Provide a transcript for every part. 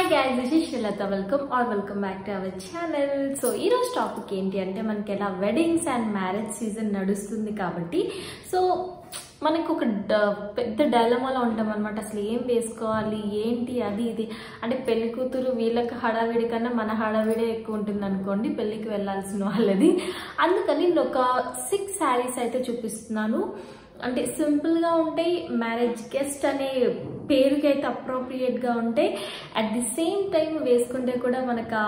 Hi guys, this is Shilata. Welcome back to our channel. So ee roju topic enti ante manaki ela weddings and marriage season nadustundi kabatti so మనకు ఒక పెద్ద డైలమాలో ఉంటాం అన్నమాట. అసలు ఏం వేసుకోవాలి ఏంటి అది ఇది అంటే పెళ్లి కూతురు వీళ్ళకి హడావిడి కన్నా మన హడావిడే ఎక్కువ ఉంటుంది అనుకోండి పెళ్లికి వెళ్ళాల్సిన వాళ్ళది. అందుకని నేను ఒక 6 శారీస్ అయితే చూపిస్తున్నాను. అంటే సింపుల్ గా ఉంటాయి, మ్యారేజ్ గెస్ట్ అనే పేరుకి అయితే అప్రోప్రియేట్ గా ఉంటాయి. అట్ ది సేమ్ టైం వేసుకుంటే కూడా మనకు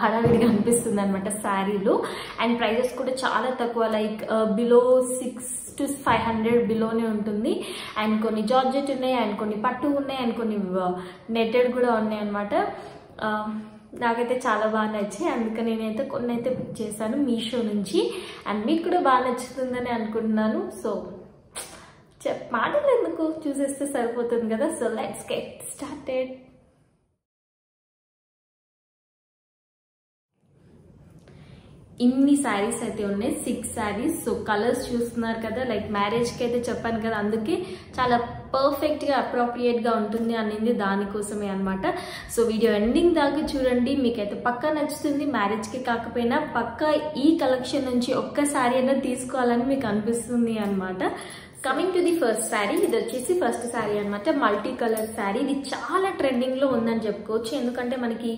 హడావిడిగా అనిపిస్తుంది అనమాట శారీలు. అండ్ ప్రైజెస్ కూడా చాలా తక్కువ, లైక్ బిలో 600 to 500 బిలోనే ఉంటుంది. అండ్ కొన్ని జార్జెట్ ఉన్నాయి, అండ్ కొన్ని పట్టు ఉన్నాయి, అండ్ కొన్ని నెట్టెడ్ కూడా ఉన్నాయి అనమాట. నాకైతే చాలా బాగా నచ్చాయి, అందుకని నేనైతే కొన్ని అయితే బుక్ చేశాను మీషో నుంచి. అండ్ మీకు కూడా బాగా నచ్చుతుందని అనుకుంటున్నాను. సో మాటలు ఎందుకు, చూసేస్తే సరిపోతుంది కదా. So let's get started. ఇన్ని శారీస్ అయితే ఉన్నాయి, 6 శారీస్. సో కలర్స్ చూస్తున్నారు కదా, లైక్ మ్యారేజ్కి అయితే చెప్పాను కదా, అందుకే చాలా పర్ఫెక్ట్గా అప్రోప్రియేట్గా ఉంటుంది అనేది దానికోసమే అనమాట. సో వీడియో ఎండింగ్ దాకా చూడండి, మీకైతే పక్కా నచ్చుతుంది. మ్యారేజ్కి కాకపోయినా పక్కా ఈ కలెక్షన్ నుంచి ఒక్క శారీ అనేది తీసుకోవాలని మీకు అనిపిస్తుంది అనమాట. Coming to the first sari, ఇది వచ్చేసి ఫస్ట్ శారీ అనమాట. Multi colour sari. ఇది చాలా ట్రెండింగ్ లో ఉందని చెప్పుకోవచ్చు, ఎందుకంటే మనకి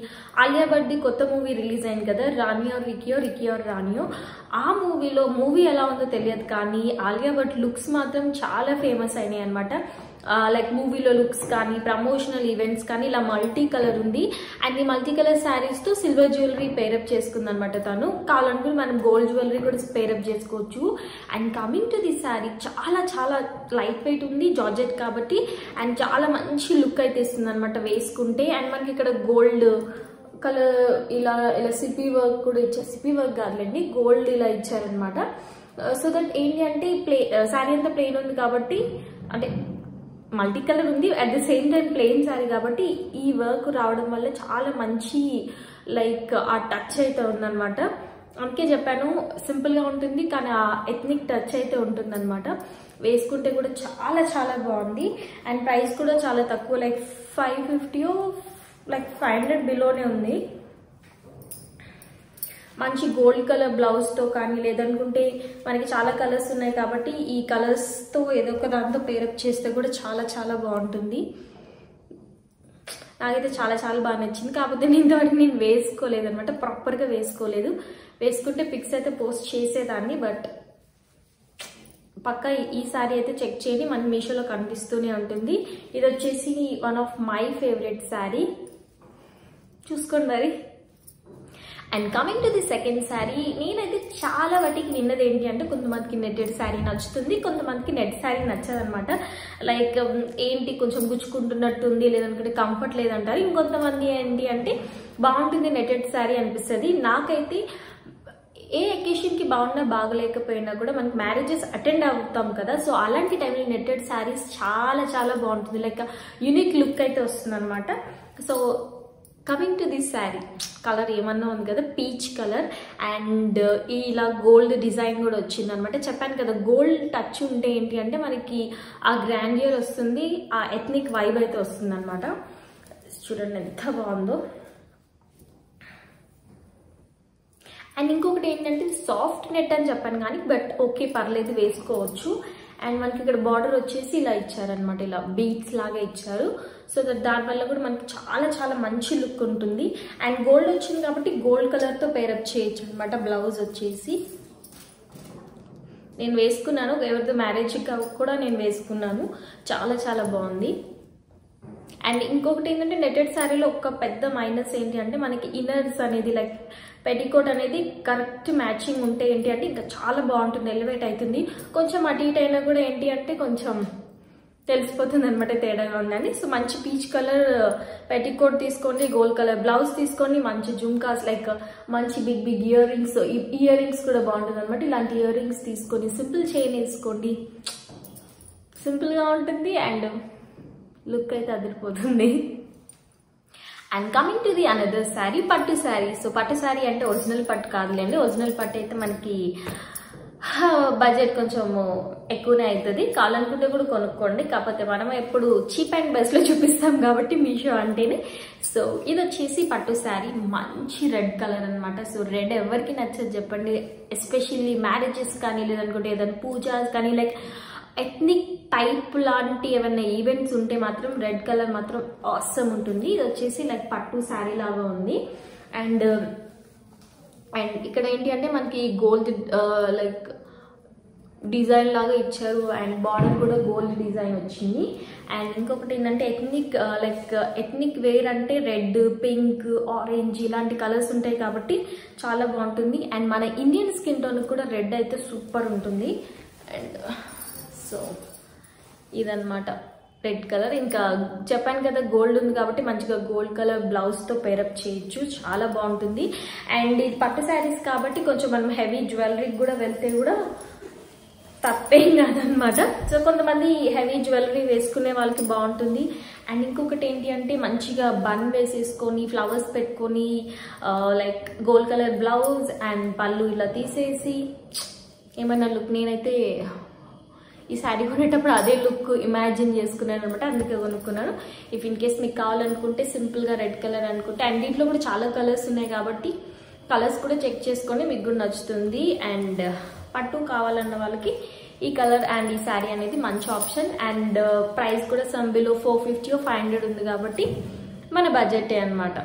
ఆలియా భట్ కొత్త మూవీ రిలీజ్ అయింది కదా, రాణి ఆర్ రికీ ఆర్ రాణియో. ఆ మూవీ ఎలా ఉందో తెలియదు, కానీ ఆలియా భట్ లుక్స్ మాత్రం చాలా ఫేమస్ అయినాయి అనమాట. లైక్ మూవీలో లుక్స్ కానీ, ప్రమోషనల్ ఈవెంట్స్ కానీ, ఇలా మల్టీ కలర్ ఉంది. అండ్ ఈ మల్టీ కలర్ శారీస్ తో సిల్వర్ జ్యువెలరీ పేరప్ చేసుకుంది అనమాట తను. కావాలనుకుని మనం గోల్డ్ జ్యువెలరీ కూడా పేరప్ చేసుకోవచ్చు. And coming to the sari, చాలా చాలా లైట్ వెయిట్ ఉంది, జార్జెట్ కాబట్టి. అండ్ చాలా మంచి లుక్ అయితే ఇస్తుంది అనమాట వేసుకుంటే. అండ్ మనకి ఇక్కడ గోల్డ్ కలర్ ఇలా సిపీ వర్క్ కూడా ఇచ్చారు. సిపీ వర్క్ కాదులేండి, గోల్డ్ ఇలా ఇచ్చారనమాట. సో దట్ ఏంటి అంటే శారీ అంతా ప్లెయిన్ ఉంది కాబట్టి, అంటే మల్టీ కలర్ ఉంది, at the same time plain sari కాబట్టి ఈ వర్క్ రావడం వల్ల చాలా మంచి లైక్ ఆ టచ్ అయితే ఉందన్నమాట. అందుకే చెప్పాను సింపుల్ గా ఉంటుంది, కానీ ఆ ఎథ్నిక్ టచ్ అయితే ఉంటుంది అనమాట. వేసుకుంటే కూడా చాలా చాలా బాగుంది. అండ్ ప్రైస్ కూడా చాలా తక్కువ, లైక్ 550 లైక్ 500 బిలోనే ఉంది. మంచి గోల్డ్ కలర్ బ్లౌజ్ తో కానీ, లేదనుకుంటే మనకి చాలా కలర్స్ ఉన్నాయి కాబట్టి ఈ కలర్స్ తో ఏదో ఒక దాంతో పేరప్ చేస్తే కూడా చాలా చాలా బాగుంటుంది. నాకైతే చాలా చాలా బాగా నచ్చింది. కాకపోతే నేను వేసుకోలేదు అనమాట, ప్రాపర్గా వేసుకోలేదు. వేసుకుంటే పిక్స్ అయితే పోస్ట్ చేసేదాన్ని, బట్ పక్కా ఈ సారీ అయితే చెక్ చేయండి, మన మీషోలో కనిపిస్తూనే ఉంటుంది. ఇది వచ్చేసి one of my favourite sari, చూసుకోండి మరి. And coming to the second sari, నేనైతే చాలా వాటికి విన్నది ఏంటి అంటే, కొంతమందికి నెట్టెడ్ శారీ నచ్చుతుంది, కొంతమందికి నెట్ శారీ నచ్చదు అనమాట. లైక్ ఏంటి కొంచెం గుచ్చుకుంటున్నట్టుంది, లేదనుకుంటే కంఫర్ట్ లేదంటారు. ఇంకొంతమంది ఏంటి అంటే బాగుంటుంది నెట్టెడ్ శారీ అనిపిస్తుంది. నాకైతే ఏ అకేషన్కి బాగున్నా బాగలేకపోయినా కూడా మనకి మ్యారేజెస్ అటెండ్ అవుతాం కదా, సో అలాంటి టైంలో నెట్టెడ్ శారీస్ చాలా చాలా బాగుంటుంది, లైక్ యూనిక్ లుక్ అయితే వస్తుంది అనమాట. So coming to this sari, colour ఏమన్నా ఉంది కదా, పీచ్ కలర్. అండ్ ఇలా గోల్డ్ డిజైన్ కూడా వచ్చింది అనమాట. చెప్పాను కదా, గోల్డ్ టచ్ ఉంటే ఏంటి అంటే మనకి ఆ గ్రాండియర్ వస్తుంది, ఆ ఎథ్నిక్ వైబ్ అయితే వస్తుంది అనమాట. చూడండి ఎంత బాగుందో. అండ్ ఇంకొకటి ఏంటంటే సాఫ్ట్ నెట్ అని చెప్పాను కానీ, బట్ ఓకే పర్లేదు వేసుకోవచ్చు. అండ్ మనకి ఇక్కడ బార్డర్ వచ్చేసి ఇలా ఇచ్చారనమాట, ఇలా బీట్స్ లాగా ఇచ్చారు. సో దానివల్ల కూడా మనకి చాలా చాలా మంచి లుక్ ఉంటుంది. అండ్ గోల్డ్ వచ్చింది కాబట్టి గోల్డ్ కలర్తో పేరప్ చేయొచ్చు అనమాట. బ్లౌజ్ వచ్చేసి నేను వేసుకున్నాను, ఎవరితో మ్యారేజ్కి కూడా నేను వేసుకున్నాను, చాలా చాలా బాగుంది. అండ్ ఇంకొకటి ఏంటంటే నెట్టెడ్ శారీలో ఒక పెద్ద మైనస్ ఏంటి అంటే, మనకి ఇన్నర్స్ అనేది లైక్ పెటికోట్ అనేది కరెక్ట్ మ్యాచింగ్ ఉంటే ఏంటి అంటే ఇంకా చాలా బాగుంటుంది, ఎలివేట్ అవుతుంది. కొంచెం అటు ఇటు అయినా కూడా ఏంటి అంటే కొంచెం తెలిసిపోతుంది అనమాట తేడాగా ఉందని. సో మంచి పీచ్ కలర్ పెటికోట్ తీసుకోండి, గోల్డ్ కలర్ బ్లౌజ్ తీసుకోండి, మంచి జుమ్కాస్ లైక్ మంచి బిగ్ బిగ్ ఇయర్ రింగ్స్ కూడా బాగుంటుంది అనమాట. ఇలాంటి ఇయర్ రింగ్స్ తీసుకొని సింపుల్ చైన్ వేసుకోండి, సింపుల్గా ఉంటుంది అండ్ లుక్ అయితే అదిరిపోతుంది. And coming to the another sari, పట్టు శారీ. సో పట్టు శారీ అంటే ఒరిజినల్ పట్టు కాదులేండి, ఒరిజినల్ పట్టు అయితే మనకి బడ్జెట్ కొంచెం ఎక్కువనే అవుతుంది. కావాలనుకుంటే కూడా కొనుక్కోండి. కాకపోతే మనం ఎప్పుడు చీప్ అండ్ బెస్ట్లో చూపిస్తాం కాబట్టి మీషో అంటేనే. సో ఇది వచ్చేసి పట్టు శారీ, మంచి రెడ్ కలర్ అనమాట. సో రెడ్ ఎవరికి నచ్చదు చెప్పండి, ఎస్పెషల్లీ మ్యారేజెస్ కానీ లేదనుకుంటే ఏదైనా పూజాస్ కానీ లైక్ ఎథ్నిక్ టైప్ లాంటి ఏమైనా ఈవెంట్స్ ఉంటే మాత్రం రెడ్ కలర్ మాత్రం ఆసమ్ ఉంటుంది. ఇది వచ్చేసి లైక్ పట్టు శారీ లాగా ఉంది. అండ్ ఇక్కడ ఏంటి అంటే మనకి గోల్డ్ లైక్ డిజైన్ లాగా ఇచ్చారు అండ్ బార్డర్ కూడా గోల్డ్ డిజైన్ వచ్చింది. అండ్ ఇంకొకటి ఏంటంటే ఎథ్నిక్ వేర్ అంటే రెడ్, పింక్, ఆరెంజ్ ఇలాంటి కలర్స్ ఉంటాయి కాబట్టి చాలా బాగుంటుంది. అండ్ మన ఇండియన్ స్కిన్ టోన్ కూడా రెడ్ అయితే సూపర్ ఉంటుంది. అండ్ సో ఇదన్నమాట రెడ్ కలర్. ఇంకా చెప్పాను కదా గోల్డ్ ఉంది కాబట్టి మంచిగా గోల్డ్ కలర్ బ్లౌజ్తో పేరప్ చేయొచ్చు, చాలా బాగుంటుంది. అండ్ ఇది పట్టు శారీస్ కాబట్టి కొంచెం మనం హెవీ జ్యువెలరీకి కూడా వెళ్తే కూడా తప్పేం కాదనమాట. సో కొంతమంది హెవీ జ్యువెలరీ వేసుకునే వాళ్ళకి బాగుంటుంది. అండ్ ఇంకొకటి ఏంటి అంటే మంచిగా బన్ వేసేసుకొని ఫ్లవర్స్ పెట్టుకొని like gold colour blouse and పళ్ళు ఇలా తీసేసి ఏమన్నా లుక్, నేనైతే ఈ శారీ కొనేటప్పుడు అదే లుక్ ఇమాజిన్ చేసుకున్నాను అనమాట, అందుకే కొనుక్కున్నాను. ఇఫ్ ఇన్ కేస్ మీకు కావాలనుకుంటే సింపుల్గా రెడ్ కలర్ అనుకుంటే, అండ్ దీంట్లో కూడా చాలా కలర్స్ ఉన్నాయి కాబట్టి కలర్స్ కూడా చెక్ చేసుకొని మీకు కూడా నచ్చుతుంది. అండ్ పట్టు కావాలన్న వాళ్ళకి ఈ కలర్ అండ్ ఈ శారీ అనేది మంచి ఆప్షన్. అండ్ ప్రైస్ కూడా సమ్ బిలో 450 or 500 ఉంది కాబట్టి మన బడ్జెటే అనమాట.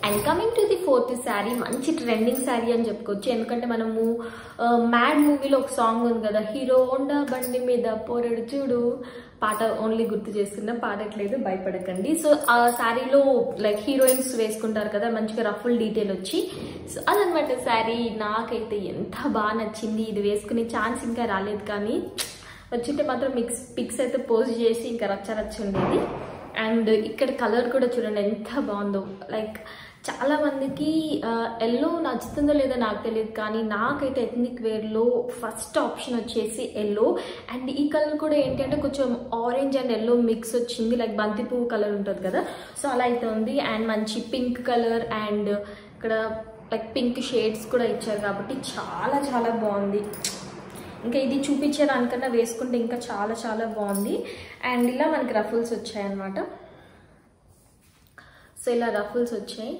And coming to the fourth sari, మంచి ట్రెండింగ్ శారీ అని చెప్పుకోవచ్చు. ఎందుకంటే మనము మ్యాడ్ మూవీలో ఒక సాంగ్ ఉంది కదా, హీరో హోండా బండి మీద పోరడు చూడు, పాట ఓన్లీ గుర్తు చేసుకున్నా, పాడట్లేదు భయపడకండి. సో ఆ శారీలో లైక్ హీరోయిన్స్ వేసుకుంటారు కదా, మంచిగా రఫుల్ డీటెయిల్ వచ్చి. సో అదనమాట శారీ. నాకైతే ఎంత బాగా నచ్చింది. ఇది వేసుకునే ఛాన్స్ ఇంకా రాలేదు, కానీ వచ్చింటే మాత్రం పిక్స్ అయితే పోస్ట్ చేసి ఇంకా రచ్చ ఉండేది. అండ్ ఇక్కడ కలర్ కూడా చూడండి ఎంత బాగుందో. లైక్ చాలా మందికి ఎల్లో నచ్చుతుందో లేదో నాకు తెలియదు, కానీ నాకైతే ఎథ్నిక్ వేర్లో ఫస్ట్ ఆప్షన్ వచ్చేసి ఎల్లో. అండ్ ఈ కలర్ కూడా ఏంటంటే కొంచెం ఆరెంజ్ అండ్ ఎల్లో మిక్స్ వచ్చింది, లైక్ బంతి పువ్వు కలర్ ఉంటుంది కదా, సో అలా అయితే ఉంది. అండ్ మంచి పింక్ కలర్ అండ్ ఇక్కడ లైక్ పింక్ షేడ్స్ కూడా ఇచ్చారు కాబట్టి చాలా చాలా బాగుంది. ఇంకా ఇది చూపించే దానికన్నా వేసుకుంటే ఇంకా చాలా చాలా బాగుంది. అండ్ ఇలా మనకి రఫుల్స్ వచ్చాయి అన్నమాట. సో ఇలా రఫుల్స్ వచ్చాయి.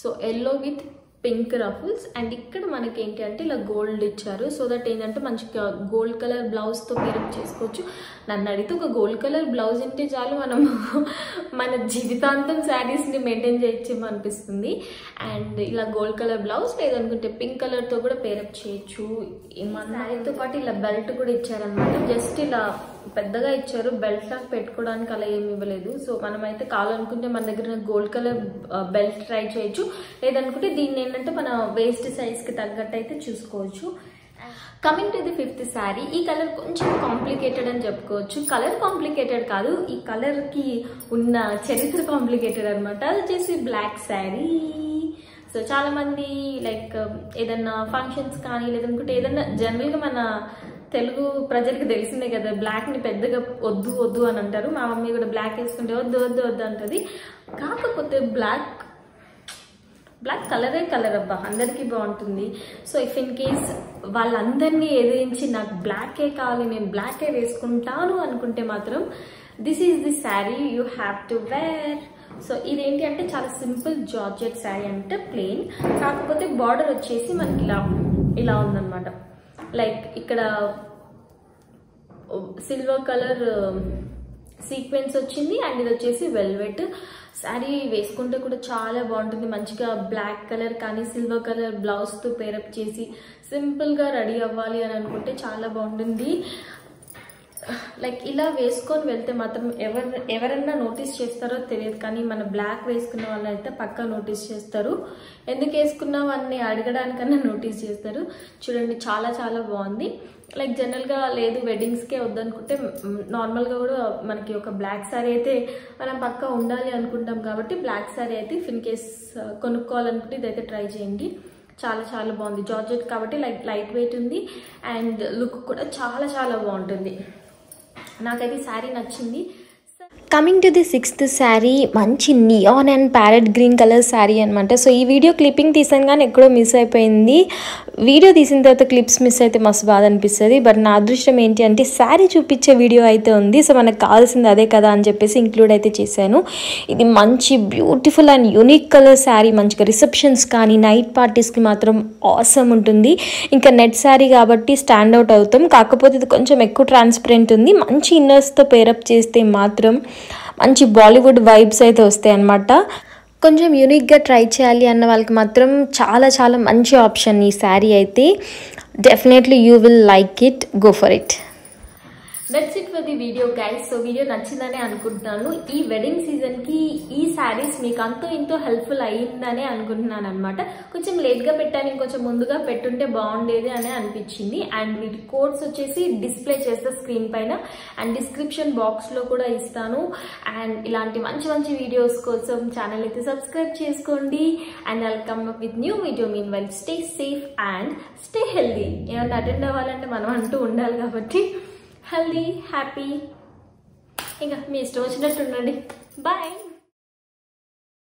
So yellow with pink ruffles. And ఇక్కడ మనకి ఏంటి అంటే ఇలా గోల్డ్ ఇచ్చారు, సో దట్ ఏంటంటే మంచిగా గోల్డ్ కలర్ బ్లౌజ్తో పేరప్ చేసుకోవచ్చు. నన్ను అడిగితే ఒక గోల్డ్ కలర్ బ్లౌజ్ ఉంటే చాలు, మనం మన జీవితాంతం శారీస్ని మెయింటైన్ చేయొచ్చేమో అనిపిస్తుంది. అండ్ ఇలా గోల్డ్ కలర్ బ్లౌజ్ లేదనుకుంటే పింక్ కలర్తో కూడా పేరప్ చేయొచ్చు. మన శారీతో పాటు ఇలా బెల్ట్ కూడా ఇచ్చారనమాట. జస్ట్ ఇలా పెద్దగా ఇచ్చారు, బెల్ట్ లాగా పెట్టుకోవడానికి అలా ఏమి ఇవ్వలేదు. సో మనమైతే కావాలనుకుంటే మన దగ్గర గోల్డ్ కలర్ బెల్ట్ ట్రై చేయొచ్చు, లేదనుకుంటే దీన్ని ఏంటంటే మన వేస్ట్ సైజ్కి తగ్గట్టు అయితే చూసుకోవచ్చు. Coming to the fifth sari, ఈ కలర్ కొంచెం కాంప్లికేటెడ్ అని చెప్పుకోవచ్చు. కలర్ కాంప్లికేటెడ్ కాదు, ఈ కలర్కి ఉన్న చరిత్ర కాంప్లికేటెడ్ అనమాట. అది వచ్చేసి బ్లాక్ శారీ. సో చాలా మంది లైక్ ఏదన్నా ఫంక్షన్స్ కానీ లేదనుకుంటే ఏదన్నా జనరల్గా మన తెలుగు ప్రజలకు తెలిసిందే కదా, బ్లాక్ని పెద్దగా వద్దు వద్దు అని అంటారు. మా మమ్మీ కూడా బ్లాక్ వేసుకుంటే వద్దు వద్దు వద్దు అంటది. కాకపోతే బ్లాక్ కలరే కలర్ అబ్బా, అందరికీ బాగుంటుంది. సో ఇఫ్ ఇన్ కేస్ వాళ్ళందరినీ ఎదిరించి నాకు బ్లాకే కావాలి, నేను బ్లాకే వేసుకుంటాను అనుకుంటే మాత్రం this is the sari you have to wear. So ఇదేంటి అంటే చాలా సింపుల్ జార్జెట్ శారీ, అంటే ప్లెయిన్, కాకపోతే బార్డర్ వచ్చేసి మనకి ఇలా ఉందన్నమాట. లైక్ ఇక్కడ సిల్వర్ కలర్ సీక్వెన్స్ వచ్చింది. అండ్ ఇది వచ్చేసి వెల్వెట్ శారీ. వేసుకుంటే కూడా చాలా బాగుంటుంది. మంచిగా బ్లాక్ కలర్ కానీ సిల్వర్ కలర్ బ్లౌజ్తో పేరప్ చేసి సింపుల్గా రెడీ అవ్వాలి అని అనుకుంటే చాలా బాగుంటుంది. లైక్ ఇలా వేసుకొని వెళ్తే మాత్రం ఎవరన్నా నోటీస్ చేస్తారో తెలియదు, కానీ మన బ్లాక్ వేసుకున్న వాళ్ళు అయితే పక్కా నోటీస్ చేస్తారు. ఎందుకు వేసుకున్నావు అని అడగడానికన్నా నోటీస్ చేస్తారు. చూడండి చాలా చాలా బాగుంది. లైక్ జనరల్గా లేదు వెడ్డింగ్స్కే వద్దనుకుంటే నార్మల్గా కూడా మనకి ఒక బ్లాక్ శారీ అయితే మనం పక్కా ఉండాలి అనుకుంటాం కాబట్టి బ్లాక్ శారీ అయితే ఇన్ కేస్ కొనుక్కోవాలనుకుంటే ఇదైతే ట్రై చేయండి. చాలా చాలా బాగుంది. జార్జెట్ కాబట్టి లైట్ వెయిట్ ఉంది అండ్ లుక్ కూడా చాలా చాలా బాగుంటుంది. నాకైతే శారీ నచ్చింది. Coming to the 6th sari, మంచి neon and parrot green colour sari అనమాట. సో ఈ వీడియో క్లిప్పింగ్ తీసాను కానీ ఎక్కడో మిస్ అయిపోయింది. వీడియో తీసిన తర్వాత క్లిప్స్ మిస్ అయితే మస్తు బాధ అనిపిస్తుంది. బట్ నా అదృష్టం ఏంటి అంటే శారీ చూపించే వీడియో అయితే ఉంది. సో మనకు కావాల్సింది అదే కదా అని చెప్పేసి ఇంక్లూడ్ అయితే చేశాను. ఇది మంచి beautiful and unique colour sari. మంచిగా రిసెప్షన్స్ కానీ నైట్ పార్టీస్కి మాత్రం ఆసమ్ ఉంటుంది. ఇంకా నెట్ శారీ కాబట్టి స్టాండ్ అవుట్ అవుతాం. కాకపోతే ఇది కొంచెం ఎక్కువ ట్రాన్స్పరెంట్ ఉంది. మంచి ఇన్నర్స్తో పేరప్ చేస్తే మాత్రం మంచి బాలీవుడ్ వైబ్స్ అయితే వస్తాయి అన్నమాట. కొంచెం యూనిక్గా ట్రై చేయాలి అన్న వాళ్ళకి మాత్రం చాలా చాలా మంచి ఆప్షన్ ఈ శారీ అయితే. Definitely you will like it, go for it. That's it for the video guys. So video నచ్చిందని అనుకుంటున్నాను. ఈ వెడ్డింగ్ సీజన్కి ఈ శారీస్ మీకు అంతో ఇంతో హెల్ప్ఫుల్ అయ్యిందని అనుకుంటున్నాను అనమాట. కొంచెం లేట్గా పెట్టాను, ఇంకొంచెం ముందుగా పెట్టుంటే బాగుండేది అని అనిపించింది. అండ్ వీటి కోడ్స్ వచ్చేసి డిస్ప్లే చేస్తా స్క్రీన్ పైన అండ్ డిస్క్రిప్షన్ బాక్స్లో కూడా ఇస్తాను. అండ్ ఇలాంటి మంచి మంచి వీడియోస్ కోసం ఛానల్ అయితే సబ్స్క్రైబ్ చేసుకోండి. And I'll come up with new video. Mean well stay safe and stay healthy. ఏమన్నా అటెండ్ అవ్వాలంటే మనం అంటూ ఉండాలి కాబట్టి హెల్దీ, హ్యాపీ, ఇంకా మీ ఇష్టం వచ్చినట్టు ఉండండి. బాయ్.